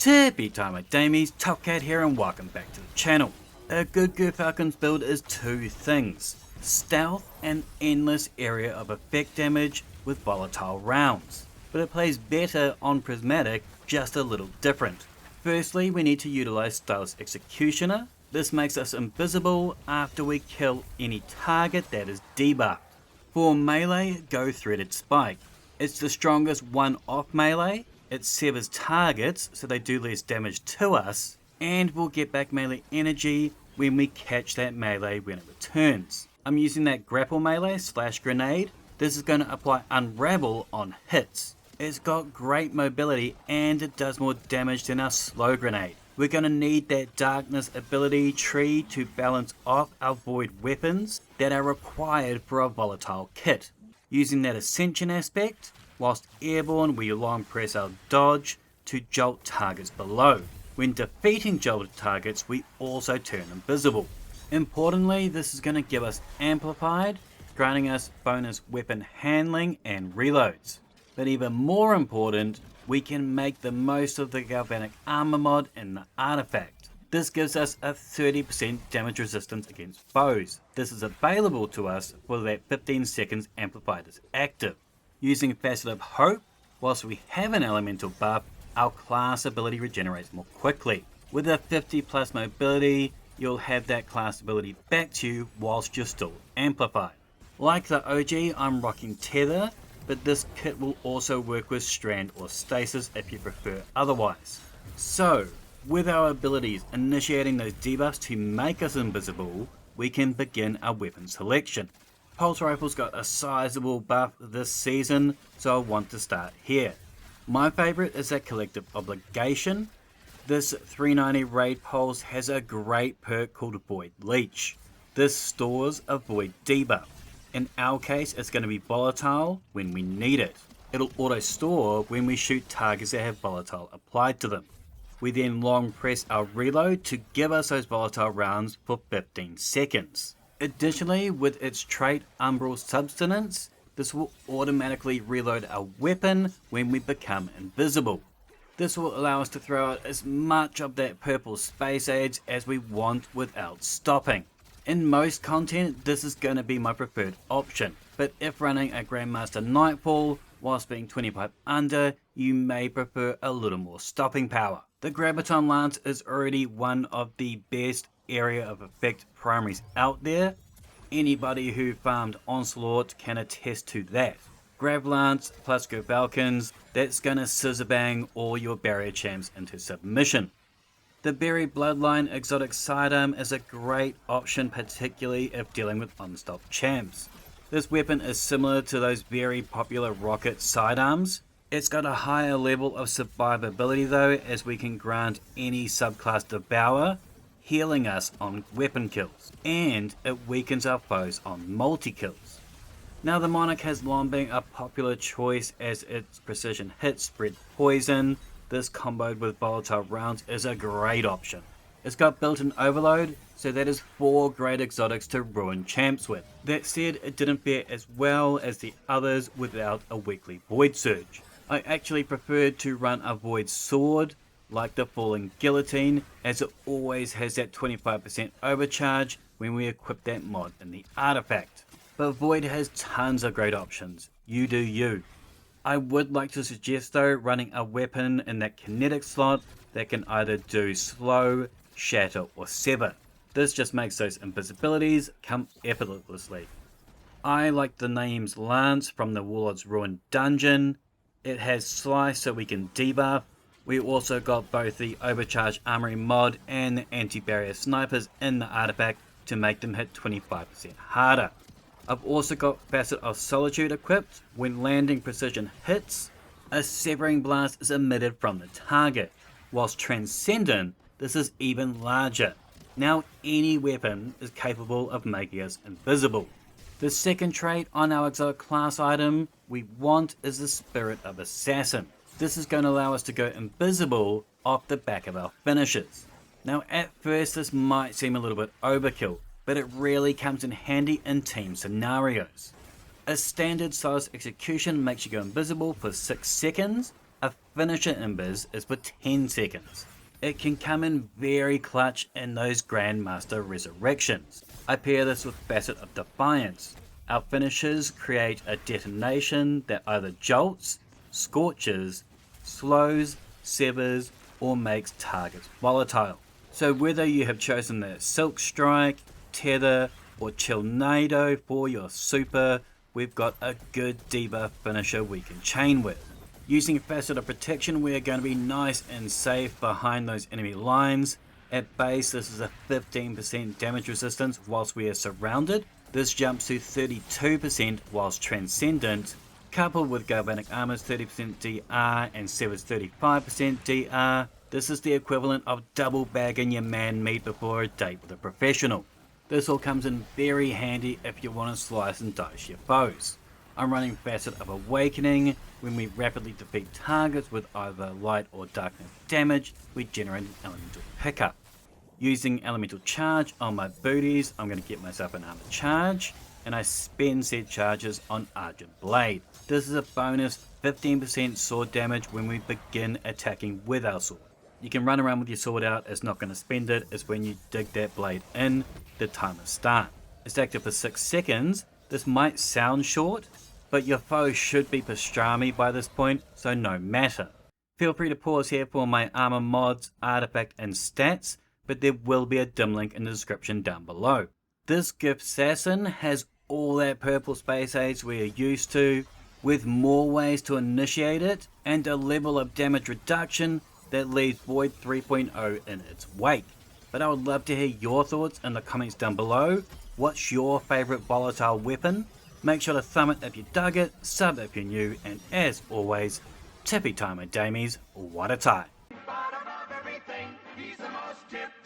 Tippy time my damies, Topcat here and welcome back to the channel. A good Gyrfalcons build is two things: stealth and endless area of effect damage with volatile rounds. But it plays better on Prismatic, just a little different. Firstly, we need to utilize Stylus Executioner. This makes us invisible after we kill any target that is debuffed. For melee, go Threaded Spike. It's the strongest one-off melee. It severs targets so they do less damage to us, and we'll get back melee energy when we catch that melee when it returns. I'm using that grapple melee / grenade. This is going to apply Unravel on hits. It's got great mobility and it does more damage than our slow grenade. We're going to need that darkness ability tree to balance off our void weapons that are required for a volatile kit. Using that ascension aspect, whilst airborne we long press our dodge to jolt targets below. When defeating jolted targets we also turn invisible. Importantly, this is going to give us amplified, granting us bonus weapon handling and reloads. But even more important, we can make the most of the galvanic armor mod in the artifact. This gives us a 30% damage resistance against bows. This is available to us for that 15 seconds amplified is active. Using Facet of Hope, whilst we have an elemental buff, our class ability regenerates more quickly. With a 50 plus mobility, you'll have that class ability back to you whilst you're still amplified. Like the OG, I'm rocking Tether, but this kit will also work with Strand or Stasis if you prefer otherwise. So, with our abilities initiating those debuffs to make us invisible, we can begin our weapon selection. Pulse Rifle's got a sizable buff this season, so I want to start here. My favourite is that Collective Obligation. This 390 raid pulse has a great perk called Void Leech. This stores a void debuff. In our case, it's going to be volatile when we need it. It'll auto store when we shoot targets that have volatile applied to them. We then long press our reload to give us those volatile rounds for 15 seconds. Additionally, with its trait Umbral Substance, this will automatically reload our weapon when we become invisible. This will allow us to throw out as much of that purple space age as we want without stopping. In most content, this is going to be my preferred option, but if running a Grandmaster Nightfall whilst being 25 under, you may prefer a little more stopping power. The Graviton Lance is already one of the best area of effect primaries out there. Anybody who farmed Onslaught can attest to that. Grav Lance plus Gyrfalcons, that's gonna scissor bang all your barrier champs into submission. The Berry Bloodline exotic sidearm is a great option, particularly if dealing with unstopped champs. This weapon is similar to those very popular rocket sidearms. It's got a higher level of survivability though, as we can grant any subclass Devour, healing us on weapon kills, and it weakens our foes on multi-kills. Now the Monarch has long been a popular choice as its precision hits spread poison. This comboed with volatile rounds is a great option. It's got built-in overload, so that is 4 great exotics to ruin champs with. That said, it didn't fare as well as the others without a weekly Void Surge. I actually preferred to run a Void Sword, like the Falling Guillotine, as it always has that 25% overcharge when we equip that mod in the artifact. But Void has tons of great options, you do you. I would like to suggest though running a weapon in that kinetic slot that can either do slow, shatter or sever. This just makes those invisibilities come effortlessly. I like the name's Lance from the Warlord's Ruin dungeon. It has slice so we can debuff. We also got both the overcharged armory mod and the anti-barrier snipers in the artifact to make them hit 25% harder. I've also got Facet of Solitude equipped. When landing precision hits, a severing blast is emitted from the target. Whilst Transcendent, this is even larger. Now any weapon is capable of making us invisible. The second trait on our exotic class item we want is the Spirit of Assassin. This is going to allow us to go invisible off the back of our finishes. Now at first this might seem a little bit overkill, but it really comes in handy in team scenarios. A standard Stylus execution makes you go invisible for 6 seconds, A finisher invis is for 10 seconds. It can come in very clutch in those Grandmaster resurrections. I pair this with Facet of Defiance. Our finishers create a detonation that either jolts, scorches, slows, severs, or makes targets volatile. So whether you have chosen the Silk Strike, Tether, or Chillnado for your super, we've got a good debuff finisher we can chain with. Using Facet of Protection, we are going to be nice and safe behind those enemy lines. At base, this is a 15% damage resistance whilst we are surrounded. This jumps to 32% whilst Transcendent, coupled with Galvanic Armor's 30% DR and Sever's 35% DR. This is the equivalent of double bagging your man meat before a date with a professional. This all comes in very handy if you want to slice and dice your foes. I'm running Facet of Awakening. When we rapidly defeat targets with either light or darkness damage, we generate an elemental pickup. Using elemental charge on my booties, I'm going to get myself an armor charge, and I spend said charges on Argent Blade. This is a bonus 15% sword damage when we begin attacking with our sword. You can run around with your sword out, it's not going to spend it, it's when you dig that blade in, the timer starts. It's active for 6 seconds. This might sound short, but your foe should be pastrami by this point, so no matter. Feel free to pause here for my armor mods, artifact and stats, but there will be a dim link in the description down below. This GYRFSSASSIN has all that purple space age we are used to, with more ways to initiate it, and a level of damage reduction that leaves Void 3.0 in its wake. But I would love to hear your thoughts in the comments down below. What's your favourite volatile weapon? Make sure to thumb it if you dug it, sub if you're new, and as always, tippy time, my damies, what a tie. Bottom of everything, he's the most tipped.